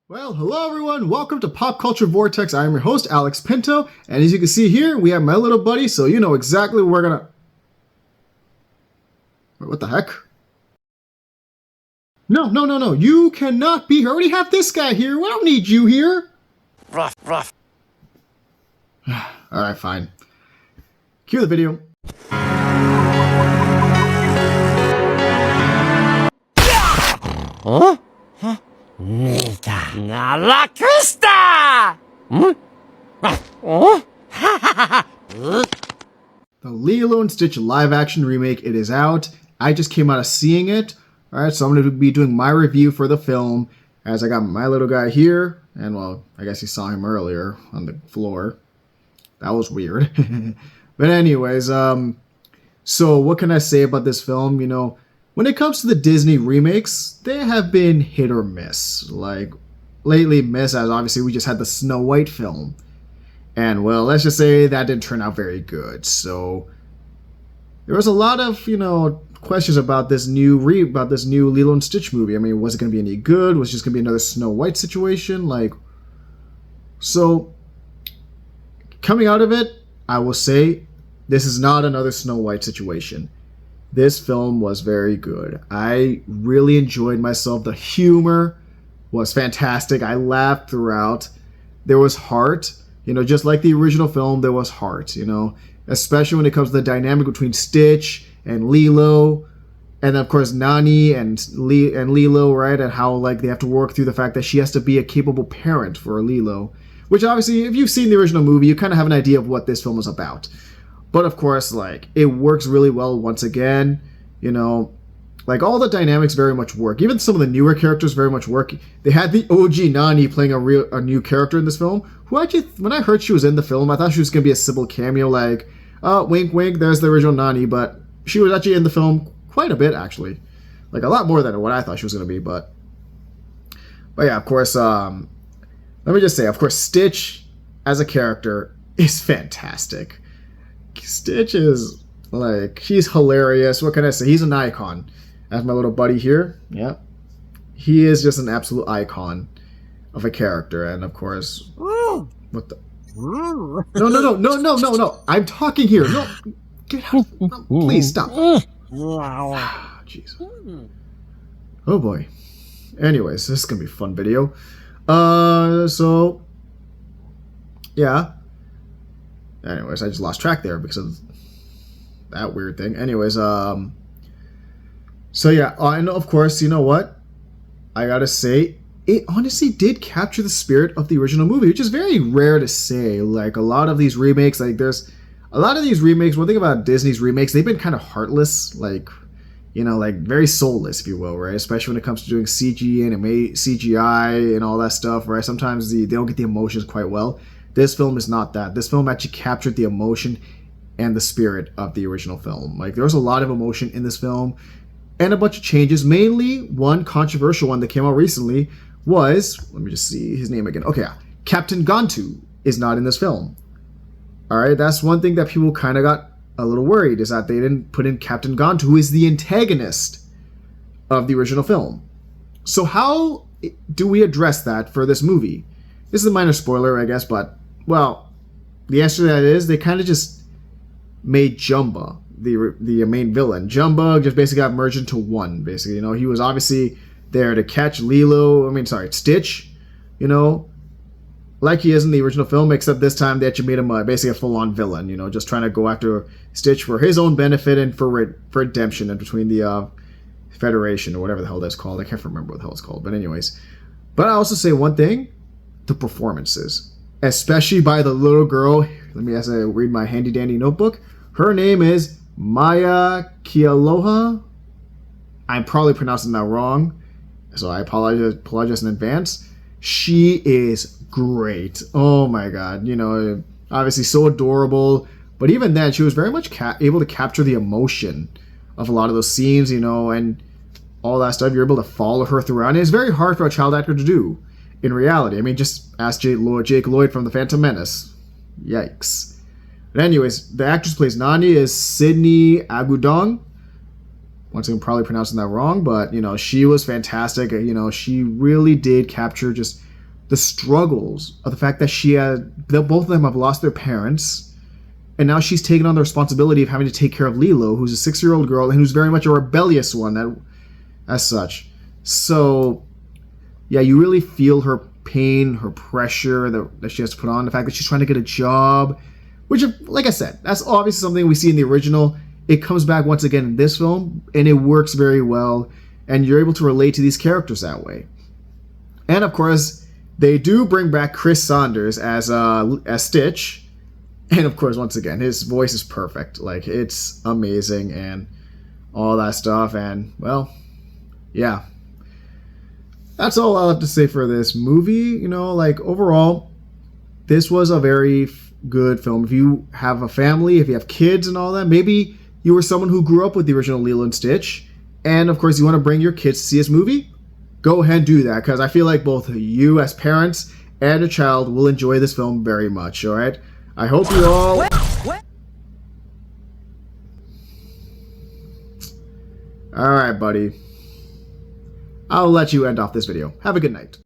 Well, hello everyone, welcome to Pop Culture Vortex. I am your host, Alex Pinto, and as you can see here, we have my little buddy, so you know exactly what we're gonna... Wait, what the heck? No, you cannot be here. I already have this guy here, we don't need you here. Rough. Alright, fine. Cue the video. Huh? Mita la Krista! The Lilo Stitch live-action remake, it is out. I just came out of seeing it. Alright, so I'm going to be doing my review for the film, as I got my little guy here, and well, I guess you saw him earlier on the floor. That was weird. But anyways, so what can I say about this film? You know, when it comes to the Disney remakes, they have been hit or miss. Like, lately miss, as obviously we just had the Snow White film. And, well, let's just say that didn't turn out very good. So, there was a lot of, you know, questions about this new Lilo and Stitch movie. I mean, was it going to be any good? Was it just going to be another Snow White situation? Like, so, coming out of it, I will say, this is not another Snow White situation. This film was very good. I really enjoyed myself. The humor was fantastic. I laughed throughout. There was heart. You know, just like the original film, there was heart, you know. Especially when it comes to the dynamic between Stitch and Lilo. And of course, Nani and Lilo, right? And how, like, they have to work through the fact that she has to be a capable parent for Lilo. Which, obviously, if you've seen the original movie, you kind of have an idea of what this film is about. But of course, like, it works really well once again, you know, like all the dynamics very much work. Even some of the newer characters very much work. They had the OG Nani playing a new character in this film, who actually, when I heard she was in the film, I thought she was going to be a Sybil cameo, like, wink, wink, there's the original Nani, but she was actually in the film quite a bit, actually. Like, a lot more than what I thought she was going to be, but yeah, of course, let me just say, of course, Stitch as a character is fantastic. Stitch is, like, he's hilarious. What can I say? He's an icon. As my little buddy here, yeah. He is just an absolute icon of a character. And, of course, what the? No. I'm talking here. No, get out. No, please, stop. Jeez. Oh, boy. Anyways, this is going to be a fun video. So, yeah. Anyways, I just lost track there because of that weird thing. Anyways, so yeah, and of course, you know what? I gotta say, it honestly did capture the spirit of the original movie, which is very rare to say. Like, a lot of these remakes, like, there's a lot of these remakes, one thing about Disney's remakes, they've been kind of heartless, like, you know, like, very soulless, if you will, right? Especially when it comes to doing CGI and all that stuff, right? Sometimes they don't get the emotions quite well. This film is not that. This film actually captured the emotion and the spirit of the original film. Like, there was a lot of emotion in this film and a bunch of changes. Mainly, one controversial one that came out recently was, let me just see his name again. Okay, Captain Gantu is not in this film. All right, that's one thing that people kind of got a little worried, is that they didn't put in Captain Gantu, who is the antagonist of the original film. So how do we address that for this movie? This is a minor spoiler, I guess, but, well, the answer to that is they kind of just made Jumba the main villain. Jumba just basically got merged into one, basically. You know, he was obviously there to catch Stitch, you know, like he is in the original film, except this time they actually made him basically a full-on villain, you know, just trying to go after Stitch for his own benefit and for redemption in between the Federation, or whatever the hell that's called. I can't remember what the hell it's called, but anyways. But I also say one thing, the performances, especially by the little girl. Let me read my handy dandy notebook. Her name is Maya Kealoha. I'm probably pronouncing that wrong, so I apologize in advance. She is great. Oh my god, you know, obviously so adorable, but even then she was very much able to capture the emotion of a lot of those scenes, you know, and all that stuff. You're able to follow her throughout, and it's very hard for a child actor to do in reality. I mean, just ask Jake Lloyd from The Phantom Menace. Yikes. But anyways, the actress who plays Nani is Sydney Agudong. Once again, probably pronouncing that wrong, but, you know, she was fantastic. You know, she really did capture just the struggles of the fact that both of them have lost their parents, and now she's taken on the responsibility of having to take care of Lilo, who's a 6-year-old girl and who's very much a rebellious one as such. So, yeah, you really feel her pain, her pressure that she has to put on, the fact that she's trying to get a job, which, like I said, that's obviously something we see in the original. It comes back once again in this film, and it works very well, and you're able to relate to these characters that way. And, of course, they do bring back Chris Saunders as Stitch, and, of course, once again, his voice is perfect. Like, it's amazing, and all that stuff, and, well, yeah. That's all I'll have to say for this movie. You know, like, overall, this was a very good film. If you have a family, if you have kids and all that, maybe you were someone who grew up with the original Lilo and Stitch, and of course you want to bring your kids to see this movie, go ahead and do that, because I feel like both you as parents and a child will enjoy this film very much, alright? I hope you all... Alright, buddy. I'll let you end off this video. Have a good night.